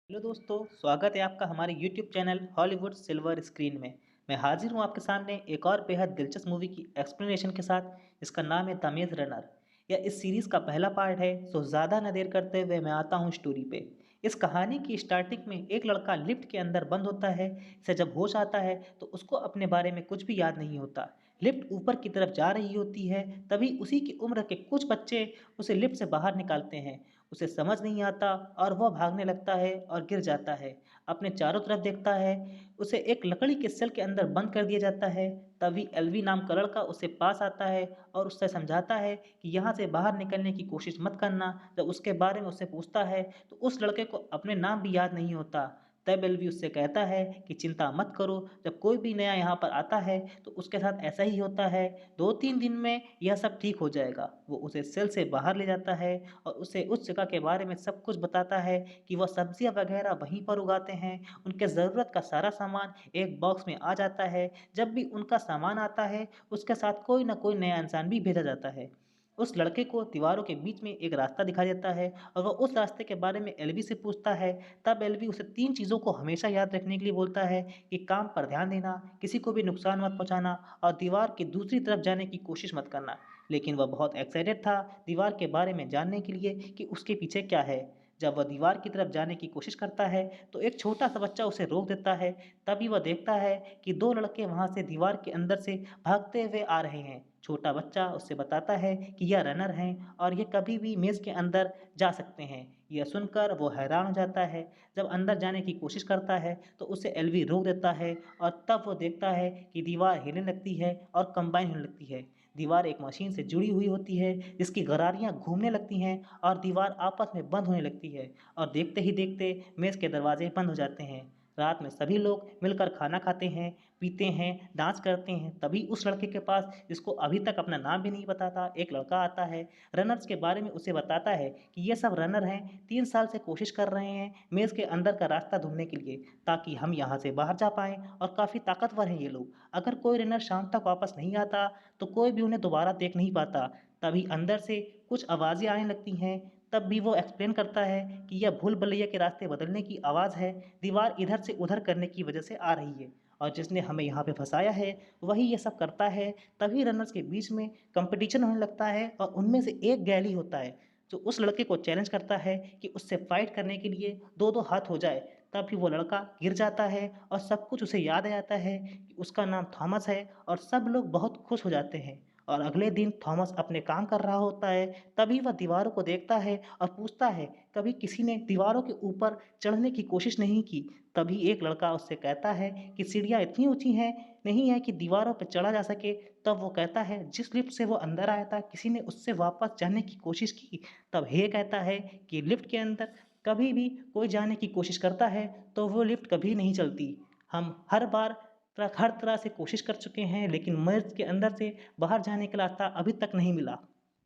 Hello दोस्तों, स्वागत है आपका हमारे YouTube channel Hollywood silver screen में। मैं हाजिर हूँ आपके सामने एक और बेहद दिलचस्प मूवी की एक्सप्लेनेशन के साथ, जिसका नाम है द मेज रनर। यह इस सीरीज़ का पहला पार्ट है, सो ज़्यादा न देर करते हुए मैं आता हूँ स्टोरी पे। इस कहानी की स्टार्टिंग में एक लड़का लिफ्ट के अंदर बंद होता है। इसे जब होश आता है तो उसको अपने बारे में कुछ भी याद नहीं होता। लिफ्ट ऊपर की तरफ जा रही होती है, तभी उसी की उम्र के कुछ बच्चे उसे लिफ्ट से बाहर निकालते हैं। उसे समझ नहीं आता और वह भागने लगता है और गिर जाता है। अपने चारों तरफ देखता है, उसे एक लकड़ी के सेल के अंदर बंद कर दिया जाता है। तभी एल्वी नाम का लड़का उसके पास आता है और उससे समझाता है कि यहाँ से बाहर निकलने की कोशिश मत करना। जब उसके बारे में उससे पूछता है तो उस लड़के को अपने नाम भी याद नहीं होता। तब एल्वी उससे कहता है कि चिंता मत करो, जब कोई भी नया यहाँ पर आता है तो उसके साथ ऐसा ही होता है। 2-3 दिन में यह सब ठीक हो जाएगा। वो उसे सेल से बाहर ले जाता है और उसे उस जगह के बारे में सब कुछ बताता है कि वह सब्जियां वगैरह वहीं पर उगाते हैं। उनके ज़रूरत का सारा सामान एक बॉक्स में आ जाता है। जब भी उनका सामान आता है, उसके साथ कोई ना कोई नया इंसान भी भेजा जाता है। उस लड़के को दीवारों के बीच में एक रास्ता दिखाई देता है और वह उस रास्ते के बारे में एल्वी से पूछता है। तब एल्वी उसे 3 चीज़ों को हमेशा याद रखने के लिए बोलता है कि काम पर ध्यान देना, किसी को भी नुकसान मत पहुँचाना और दीवार की दूसरी तरफ जाने की कोशिश मत करना। लेकिन वह बहुत एक्साइटेड था दीवार के बारे में जानने के लिए कि उसके पीछे क्या है। जब वह दीवार की तरफ जाने की कोशिश करता है तो एक छोटा सा बच्चा उसे रोक देता है। तभी वह देखता है कि 2 लड़के वहां से दीवार के अंदर से भागते हुए आ रहे हैं। छोटा बच्चा उससे बताता है कि यह रनर हैं और ये कभी भी मेज के अंदर जा सकते हैं। यह सुनकर वो हैरान हो जाता है। जब अंदर जाने की कोशिश करता है तो उसे एल्वी रोक देता है और तब वो देखता है कि दीवार हिलने लगती है और कंबाइन होने लगती है। दीवार एक मशीन से जुड़ी हुई होती है, जिसकी गरारियाँ घूमने लगती हैं और दीवार आपस में बंद होने लगती है और देखते ही देखते मेज़ के दरवाजे बंद हो जाते हैं। रात में सभी लोग मिलकर खाना खाते हैं, पीते हैं, डांस करते हैं। तभी उस लड़के के पास, जिसको अभी तक अपना नाम भी नहीं पता था, एक लड़का आता है। रनर्स के बारे में उसे बताता है कि ये सब रनर हैं, 3 साल से कोशिश कर रहे हैं मेज़ के अंदर का रास्ता ढूँढने के लिए, ताकि हम यहाँ से बाहर जा पाएँ और काफ़ी ताकतवर हैं ये लोग। अगर कोई रनर शाम तक वापस नहीं आता तो कोई भी उन्हें दोबारा देख नहीं पाता। तभी अंदर से कुछ आवाज़ें आने लगती हैं। तब भी वो एक्सप्लेन करता है कि यह भूल-भुलैया के रास्ते बदलने की आवाज़ है, दीवार इधर से उधर करने की वजह से आ रही है और जिसने हमें यहाँ पे फँसाया है, वही ये सब करता है। तभी रनर्स के बीच में कॉम्पिटिशन होने लगता है और उनमें से एक गैली होता है, जो उस लड़के को चैलेंज करता है कि उससे फाइट करने के लिए 2-2 हाथ हो जाए। तभी वो लड़का गिर जाता है और सब कुछ उसे याद आ जाता है कि उसका नाम थॉमस है और सब लोग बहुत खुश हो जाते हैं। और अगले दिन थॉमस अपने काम कर रहा होता है, तभी वह दीवारों को देखता है और पूछता है, कभी किसी ने दीवारों के ऊपर चढ़ने की कोशिश नहीं की? तभी एक लड़का उससे कहता है कि सीढ़ियाँ इतनी ऊँची हैं, नहीं है कि दीवारों पे चढ़ा जा सके। तब वो कहता है, जिस लिफ्ट से वो अंदर आया था, किसी ने उससे वापस जाने की कोशिश की? तब हे कहता है कि लिफ्ट के अंदर कभी भी कोई जाने की कोशिश करता है, तो वो लिफ्ट कभी नहीं चलती। हम हर तरह से कोशिश कर चुके हैं, लेकिन मेज़ के अंदर से बाहर जाने का रास्ता अभी तक नहीं मिला।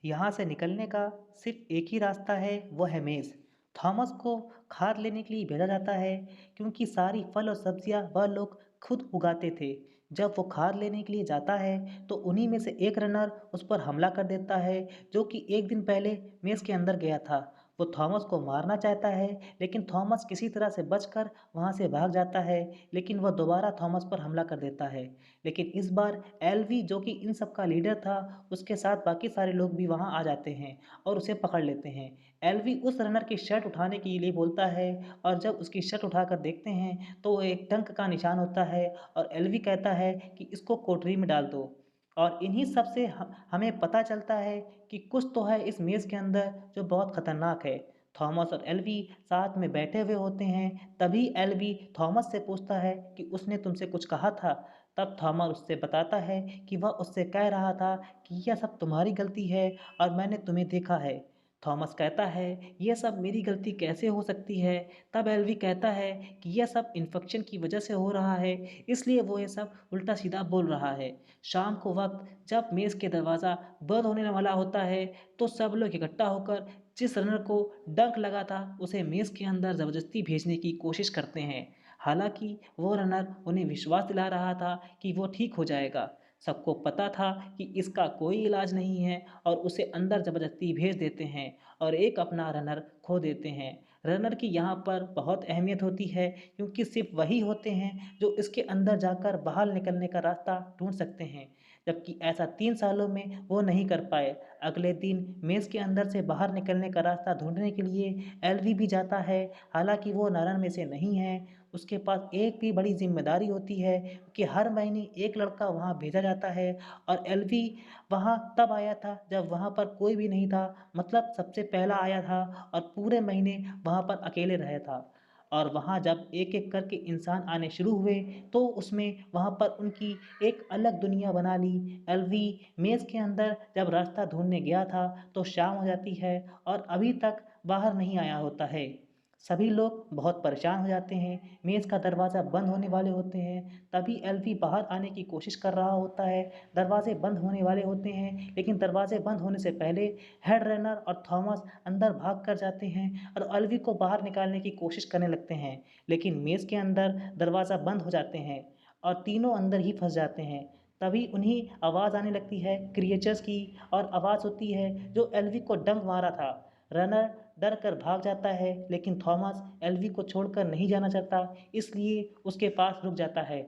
यहाँ से निकलने का सिर्फ़ एक ही रास्ता है, वो है मेज़। थॉमस को खाद लेने के लिए भेजा जाता है, क्योंकि सारी फल और सब्जियाँ वह लोग खुद उगाते थे। जब वो खाद लेने के लिए जाता है, तो उन्हीं में से एक रनर उस पर हमला कर देता है, जो कि 1 दिन पहले मेज़ के अंदर गया था। वो थॉमस को मारना चाहता है, लेकिन थॉमस किसी तरह से बचकर वहाँ से भाग जाता है, लेकिन वह दोबारा थॉमस पर हमला कर देता है। लेकिन इस बार एल्वी, जो कि इन सब का लीडर था, उसके साथ बाकी सारे लोग भी वहाँ आ जाते हैं और उसे पकड़ लेते हैं। एल्वी उस रनर की शर्ट उठाने के लिए बोलता है और जब उसकी शर्ट उठाकर देखते हैं तो वो एक डंक का निशान होता है और एल्वी कहता है कि इसको कोठरी में डाल दो। और इन्हीं सब से हमें पता चलता है कि कुछ तो है इस मेज़ के अंदर जो बहुत खतरनाक है। थॉमस और एल्वी साथ में बैठे हुए होते हैं, तभी एल्वी थॉमस से पूछता है कि उसने तुमसे कुछ कहा था? तब थॉमस उससे बताता है कि वह उससे कह रहा था कि यह सब तुम्हारी गलती है और मैंने तुम्हें देखा है। थॉमस कहता है, ये सब मेरी गलती कैसे हो सकती है? तब एल्वी कहता है कि यह सब इन्फेक्शन की वजह से हो रहा है, इसलिए वो ये सब उल्टा-सीधा बोल रहा है। शाम को वक़्त जब मेज़ के दरवाज़ा बंद होने वाला होता है, तो सब लोग इकट्ठा होकर जिस रनर को डंक लगा था, उसे मेज़ के अंदर ज़बरदस्ती भेजने की कोशिश करते हैं। हालाँकि वो रनर उन्हें विश्वास दिला रहा था कि वो ठीक हो जाएगा। सबको पता था कि इसका कोई इलाज नहीं है और उसे अंदर ज़बरदस्ती भेज देते हैं और एक अपना रनर खो देते हैं। रनर की यहाँ पर बहुत अहमियत होती है क्योंकि सिर्फ वही होते हैं जो इसके अंदर जाकर बाहर निकलने का रास्ता ढूंढ सकते हैं, जबकि ऐसा 3 सालों में वो नहीं कर पाए। अगले दिन मेज़ के अंदर से बाहर निकलने का रास्ता ढूंढने के लिए एलवी भी जाता है। हालांकि वो रनर में से नहीं है, उसके पास एक भी बड़ी जिम्मेदारी होती है कि हर महीने एक लड़का वहाँ भेजा जाता है और एलवी वहाँ तब आया था जब वहाँ पर कोई भी नहीं था, मतलब सबसे पहला आया था और पूरे महीने वहाँ पर अकेले रहा था। और वहाँ जब एक-एक करके इंसान आने शुरू हुए, तो उसमें वहाँ पर उनकी एक अलग दुनिया बना ली। एलवी मेज़ के अंदर जब रास्ता ढूँढने गया था, तो शाम हो जाती है और अभी तक बाहर नहीं आया होता है। सभी लोग बहुत परेशान हो जाते हैं, मेज़ का दरवाज़ा बंद होने वाले होते हैं, तभी एल्वी बाहर आने की कोशिश कर रहा होता है, दरवाज़े बंद होने वाले होते हैं, लेकिन दरवाज़े बंद होने से पहले हेड रनर और थॉमस अंदर भाग कर जाते हैं और एल्वी को बाहर निकालने की कोशिश करने लगते हैं, लेकिन मेज़ के अंदर दरवाज़ा बंद हो जाते हैं और तीनों अंदर ही फँस जाते हैं। तभी उन्हें आवाज़ आने लगती है क्रिएचर्स की और आवाज़ होती है जो एल्वी को डंक मारा था। रनर डर कर भाग जाता है, लेकिन थॉमस एल्वी को छोड़कर नहीं जाना चाहता, इसलिए उसके पास रुक जाता है।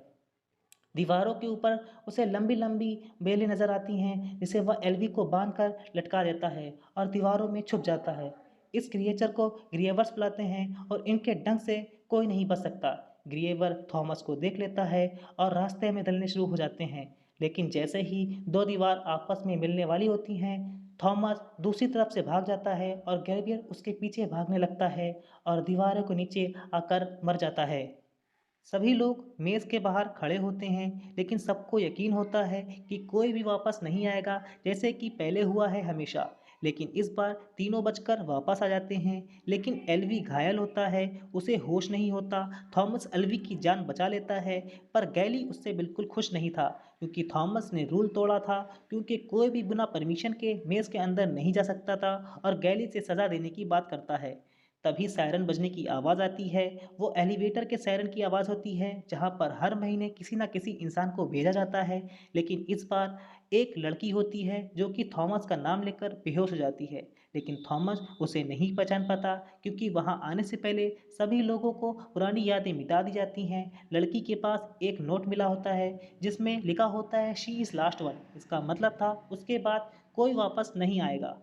दीवारों के ऊपर उसे लंबी-लंबी बेलें नज़र आती हैं, जिसे वह एल्वी को बांधकर लटका देता है और दीवारों में छुप जाता है। इस क्रिएचर को ग्रीएवर्स बुलाते हैं और इनके डंक से कोई नहीं बच सकता। ग्रीएवर थॉमस को देख लेता है और रास्ते में दलने शुरू हो जाते हैं, लेकिन जैसे ही दो दीवार आपस में मिलने वाली होती हैं, थॉमस दूसरी तरफ से भाग जाता है और ग्रेवियर उसके पीछे भागने लगता है और दीवारों के नीचे आकर मर जाता है। सभी लोग मेज़ के बाहर खड़े होते हैं, लेकिन सबको यकीन होता है कि कोई भी वापस नहीं आएगा, जैसे कि पहले हुआ है हमेशा। लेकिन इस बार तीनों बचकर वापस आ जाते हैं, लेकिन एल्वी घायल होता है, उसे होश नहीं होता। थॉमस एल्वी की जान बचा लेता है, पर गैली उससे बिल्कुल खुश नहीं था, क्योंकि थॉमस ने रूल तोड़ा था, क्योंकि कोई भी बिना परमिशन के मेज़ के अंदर नहीं जा सकता था और गैली से सज़ा देने की बात करता है। तभी सायरन बजने की आवाज़ आती है। वो एलिवेटर के सायरन की आवाज़ होती है, जहाँ पर हर महीने किसी न किसी इंसान को भेजा जाता है, लेकिन इस बार एक लड़की होती है जो कि थॉमस का नाम लेकर बेहोश हो जाती है, लेकिन थॉमस उसे नहीं पहचान पाता, क्योंकि वहाँ आने से पहले सभी लोगों को पुरानी यादें मिटा दी जाती हैं। लड़की के पास एक नोट मिला होता है, जिसमें लिखा होता है शी इज़ लास्ट वन। इसका मतलब था उसके बाद कोई वापस नहीं आएगा।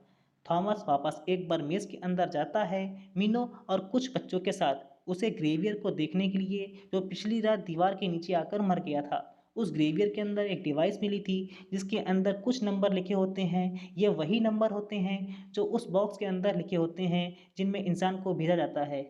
थॉमस वापस एक बार मेज़ के अंदर जाता है, मीनो और कुछ बच्चों के साथ, उसे ग्रेवियर को देखने के लिए, जो पिछली रात दीवार के नीचे आकर मर गया था। उस ग्रेवियर के अंदर एक डिवाइस मिली थी, जिसके अंदर कुछ नंबर लिखे होते हैं। ये वही नंबर होते हैं जो उस बॉक्स के अंदर लिखे होते हैं, जिनमें इंसान को भेजा जाता है।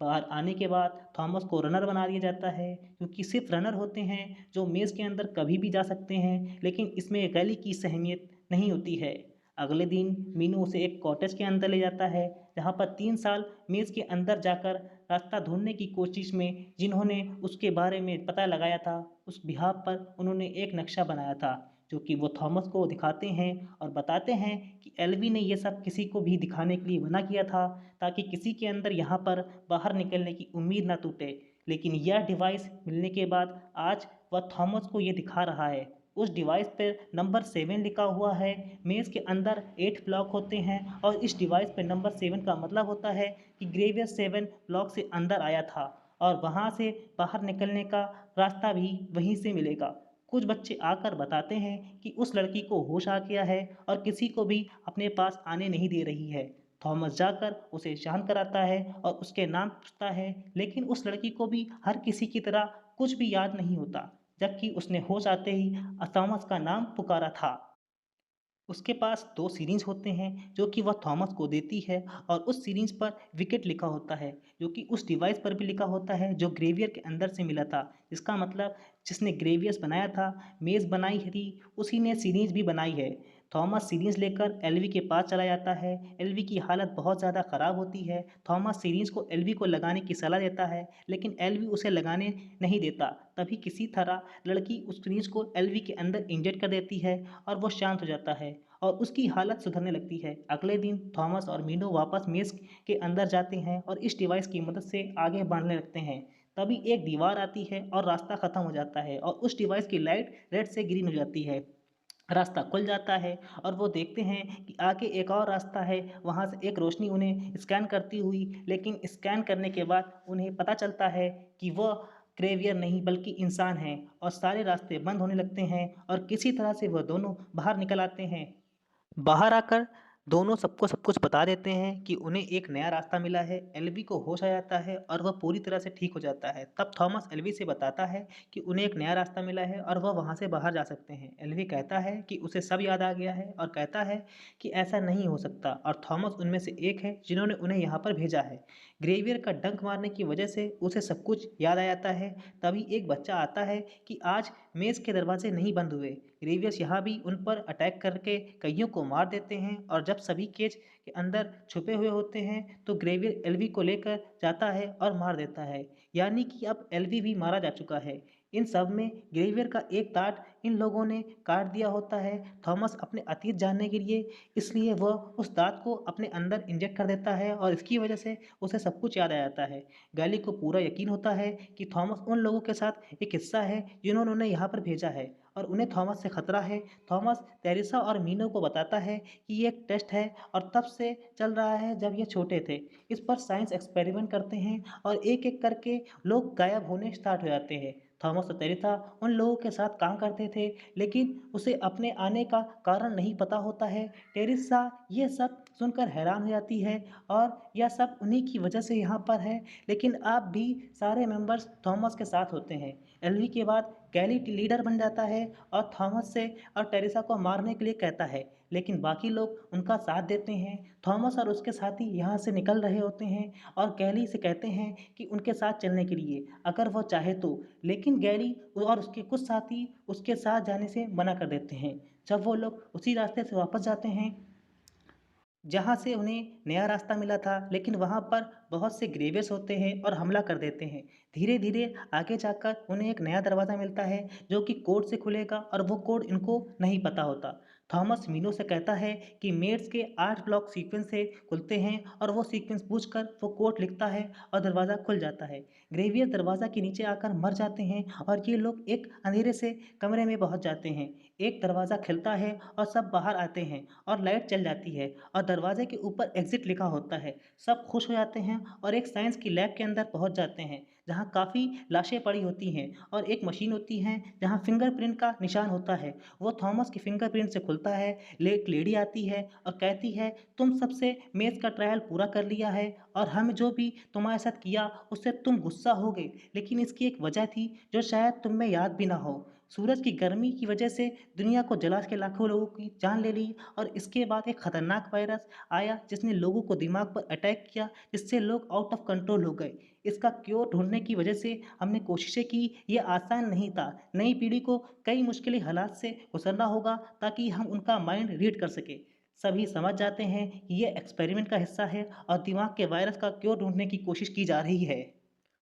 बाहर आने के बाद थॉमस को रनर बना दिया जाता है, क्योंकि सिर्फ रनर होते हैं जो मेज़ के अंदर कभी भी जा सकते हैं, लेकिन इसमें गैली की सहमियत नहीं होती है। अगले दिन मीनू उसे एक कॉटेज के अंदर ले जाता है, जहाँ पर 3 साल मेज़ के अंदर जाकर रास्ता ढूंढने की कोशिश में जिन्होंने उसके बारे में पता लगाया था, उस बिहाफ पर उन्होंने एक नक्शा बनाया था, जो कि वो थॉमस को दिखाते हैं और बताते हैं कि एल्वी ने ये सब किसी को भी दिखाने के लिए मना किया था, ताकि किसी के अंदर यहाँ पर बाहर निकलने की उम्मीद ना टूटे। लेकिन यह डिवाइस मिलने के बाद आज वह थॉमस को ये दिखा रहा है। उस डिवाइस पर नंबर 7 लिखा हुआ है। मेज़ के अंदर 8 ब्लॉक होते हैं और इस डिवाइस पे नंबर 7 का मतलब होता है कि ग्रेवियर 7 ब्लॉक से अंदर आया था और वहाँ से बाहर निकलने का रास्ता भी वहीं से मिलेगा। कुछ बच्चे आकर बताते हैं कि उस लड़की को होश आ गया है और किसी को भी अपने पास आने नहीं दे रही है। थॉमस जाकर उसे शांत कराता है और उसके नाम पूछता है, लेकिन उस लड़की को भी हर किसी की तरह कुछ भी याद नहीं होता, जबकि उसने होश आते ही थॉमस का नाम पुकारा था। उसके पास 2 सिरिंज होते हैं, जो कि वह थॉमस को देती है और उस सिरिंज पर विकेट लिखा होता है, जो कि उस डिवाइस पर भी लिखा होता है जो ग्रेवियर के अंदर से मिला था। इसका मतलब जिसने ग्रेवियर्स बनाया था, मेज़ बनाई थी, उसी ने सिरिंज भी बनाई है। थॉमस सिरिंज लेकर एल्वी के पास चला जाता है। एल्वी की हालत बहुत ज़्यादा ख़राब होती है। थॉमस सिरिंज को एल्वी को लगाने की सलाह देता है, लेकिन एल्वी उसे लगाने नहीं देता। तभी किसी तरह लड़की उस सिरिंज को एल्वी के अंदर इंजेक्ट कर देती है और वो शांत हो जाता है और उसकी हालत सुधरने लगती है। अगले दिन थॉमस और मीनू वापस मेज़ के अंदर जाते हैं और इस डिवाइस की मदद से आगे बढ़ने लगते हैं। तभी एक दीवार आती है और रास्ता ख़त्म हो जाता है और उस डिवाइस की लाइट रेड से ग्रीन हो जाती है। रास्ता खुल जाता है और वो देखते हैं कि आगे एक और रास्ता है। वहाँ से एक रोशनी उन्हें स्कैन करती हुई, लेकिन स्कैन करने के बाद उन्हें पता चलता है कि वह क्रेवियर नहीं बल्कि इंसान हैं और सारे रास्ते बंद होने लगते हैं और किसी तरह से वह दोनों बाहर निकल आते हैं। बाहर आकर दोनों सबको सब कुछ बता देते हैं कि उन्हें एक नया रास्ता मिला है। एल्वी को होश आ जाता है और वह पूरी तरह से ठीक हो जाता है। तब थॉमस एल्वी से बताता है कि उन्हें एक नया रास्ता मिला है और वह वहाँ से बाहर जा सकते हैं। एल्वी कहता है कि उसे सब याद आ गया है और कहता है कि ऐसा नहीं हो सकता और थॉमस उनमें से एक है जिन्होंने उन्हें यहाँ पर भेजा है। ग्रेवियर का डंक मारने की वजह से उसे सब कुछ याद आ जाता है। तभी एक बच्चा आता है कि आज मेज़ के दरवाजे नहीं बंद हुए। ग्रेवियस यहाँ भी उन पर अटैक करके कईयों को मार देते हैं और जब सभी केज के अंदर छुपे हुए होते हैं तो ग्रेवियर एल्वी को लेकर जाता है और मार देता है। यानी कि अब एल्वी भी मारा जा चुका है। इन सब में ग्रेवियर का एक दांत इन लोगों ने काट दिया होता है थॉमस अपने अतीत जानने के लिए। इसलिए वह उस दांत को अपने अंदर इंजेक्ट कर देता है और इसकी वजह से उसे सब कुछ याद आ जाता है। गैली को पूरा यकीन होता है कि थॉमस उन लोगों के साथ एक हिस्सा है जिन्होंने उन्हें यहाँ पर भेजा है और उन्हें थॉमस से खतरा है। थॉमस तेरेसा और मीनो को बताता है कि ये एक टेस्ट है और तब से चल रहा है जब ये छोटे थे। इस पर साइंस एक्सपेरिमेंट करते हैं और एक एक करके लोग गायब होने स्टार्ट हो जाते हैं। थॉमस और तेरेसा उन लोगों के साथ काम करते थे, लेकिन उसे अपने आने का कारण नहीं पता होता है। टेरेसा ये सब सुनकर हैरान हो जाती है और यह सब उन्हीं की वजह से यहाँ पर है। लेकिन अब भी सारे मेंबर्स थॉमस के साथ होते हैं। एल्वी के बाद कैली लीडर बन जाता है और थॉमस से और टेरेसा को मारने के लिए कहता है, लेकिन बाकी लोग उनका साथ देते हैं। थॉमस और उसके साथी यहाँ से निकल रहे होते हैं और गैली से कहते हैं कि उनके साथ चलने के लिए अगर वो चाहे तो, लेकिन गैली और उसके कुछ साथी उसके साथ जाने से मना कर देते हैं। जब वो लोग उसी रास्ते से वापस जाते हैं जहाँ से उन्हें नया रास्ता मिला था, लेकिन वहाँ पर बहुत से ग्रेवियर्स होते हैं और हमला कर देते हैं। धीरे धीरे आगे जाकर उन्हें एक नया दरवाज़ा मिलता है जो कि कोड से खुलेगा और वो कोड इनको नहीं पता होता। थॉमस मीनो से कहता है कि मेड्स के 8 ब्लॉक सीक्वेंस से खुलते हैं और वो सीक्वेंस पूछकर वो कोड लिखता है और दरवाज़ा खुल जाता है। ग्रेवियर दरवाज़ा के नीचे आकर मर जाते हैं और ये लोग एक अंधेरे से कमरे में पहुँच जाते हैं। एक दरवाज़ा खिलता है और सब बाहर आते हैं और लाइट चल जाती है और दरवाजे के ऊपर एग्जिट लिखा होता है। सब खुश हो जाते हैं और एक साइंस की लैब के अंदर पहुंच जाते हैं जहां काफ़ी लाशें पड़ी होती हैं और एक मशीन होती है जहां फिंगरप्रिंट का निशान होता है। वो थॉमस की फिंगरप्रिंट से खुलता है। एक लेडी आती है और कहती है, तुम सबसे मेज़ का ट्रायल पूरा कर लिया है और हम जो भी तुम्हारे साथ किया उससे तुम गुस्सा हो गए, लेकिन इसकी एक वजह थी जो शायद तुम में याद भी ना हो। सूरज की गर्मी की वजह से दुनिया को जला के लाखों लोगों की जान ले ली और इसके बाद एक खतरनाक वायरस आया जिसने लोगों को दिमाग पर अटैक किया, जिससे लोग आउट ऑफ कंट्रोल हो गए। इसका क्योर ढूंढने की वजह से हमने कोशिशें की। ये आसान नहीं था। नई पीढ़ी को कई मुश्किल हालात से गुजरना होगा ताकि हम उनका माइंड रीड कर सके। सभी समझ जाते हैं कि ये एक्सपेरिमेंट का हिस्सा है और दिमाग के वायरस का क्योर ढूंढने की कोशिश की जा रही है।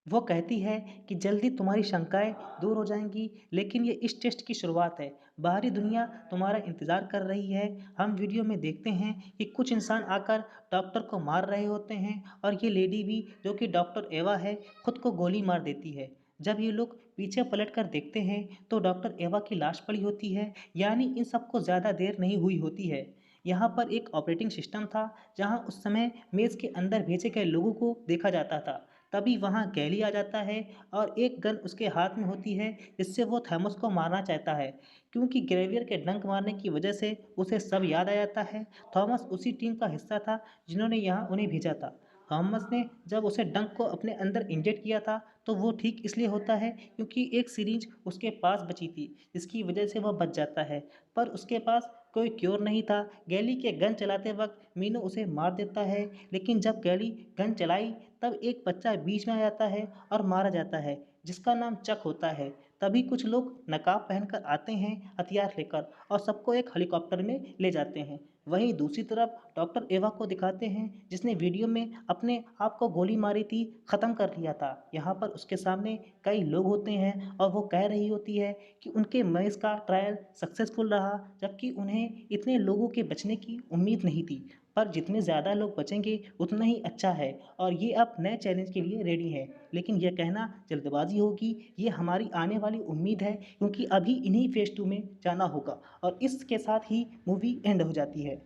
वो कहती है कि जल्दी तुम्हारी शंकाएं दूर हो जाएंगी, लेकिन ये इस टेस्ट की शुरुआत है। बाहरी दुनिया तुम्हारा इंतज़ार कर रही है। हम वीडियो में देखते हैं कि कुछ इंसान आकर डॉक्टर को मार रहे होते हैं और ये लेडी भी, जो कि डॉक्टर एवा है, खुद को गोली मार देती है। जब ये लोग पीछे पलट कर देखते हैं तो डॉक्टर एवा की लाश पड़ी होती है। यानी इन सबको ज़्यादा देर नहीं हुई होती है। यहाँ पर एक ऑपरेटिंग सिस्टम था जहाँ उस समय मेज़ के अंदर भेजे गए लोगों को देखा जाता था। तभी वहाँ गैली आ जाता है और एक गन उसके हाथ में होती है जिससे वो थॉमस को मारना चाहता है। क्योंकि ग्रेवियर के डंक मारने की वजह से उसे सब याद आ जाता है। थॉमस उसी टीम का हिस्सा था जिन्होंने यहाँ उन्हें भेजा था। थॉमस ने जब उसे डंक को अपने अंदर इंजेक्ट किया था तो वो ठीक इसलिए होता है क्योंकि एक सीरीज उसके पास बची थी जिसकी वजह से वह बच जाता है। पर उसके पास कोई क्योर नहीं था। गैली के गन चलाते वक्त मीनू उसे मार देता है, लेकिन जब गैली गन चलाई तब एक बच्चा बीच में आ जाता है और मारा जाता है जिसका नाम चक होता है। तभी कुछ लोग नकाब पहनकर आते हैं हथियार लेकर और सबको एक हेलीकॉप्टर में ले जाते हैं। वहीं दूसरी तरफ डॉक्टर एवा को दिखाते हैं जिसने वीडियो में अपने आप को गोली मारी थी, ख़त्म कर लिया था। यहाँ पर उसके सामने कई लोग होते हैं और वो कह रही होती है कि उनके मरीज का ट्रायल सक्सेसफुल रहा, जबकि उन्हें इतने लोगों के बचने की उम्मीद नहीं थी। पर जितने ज़्यादा लोग बचेंगे उतना ही अच्छा है और ये अब नए चैलेंज के लिए रेडी है। लेकिन यह कहना जल्दबाजी होगी, ये हमारी आने वाली उम्मीद है क्योंकि अभी इन्हीं फेज़ 2 में जाना होगा और इसके साथ ही मूवी एंड हो जाती है।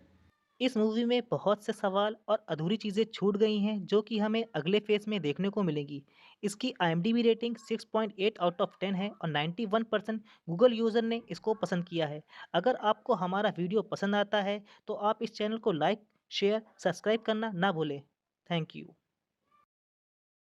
इस मूवी में बहुत से सवाल और अधूरी चीज़ें छूट गई हैं जो कि हमें अगले फेज़ में देखने को मिलेंगी। इसकी आईएमडीबी रेटिंग 6.8 आउट ऑफ 10 है और 91% गूगल यूज़र ने इसको पसंद किया है। अगर आपको हमारा वीडियो पसंद आता है तो आप इस चैनल को लाइक, शेयर, सब्सक्राइब करना ना भूलें। Thank you.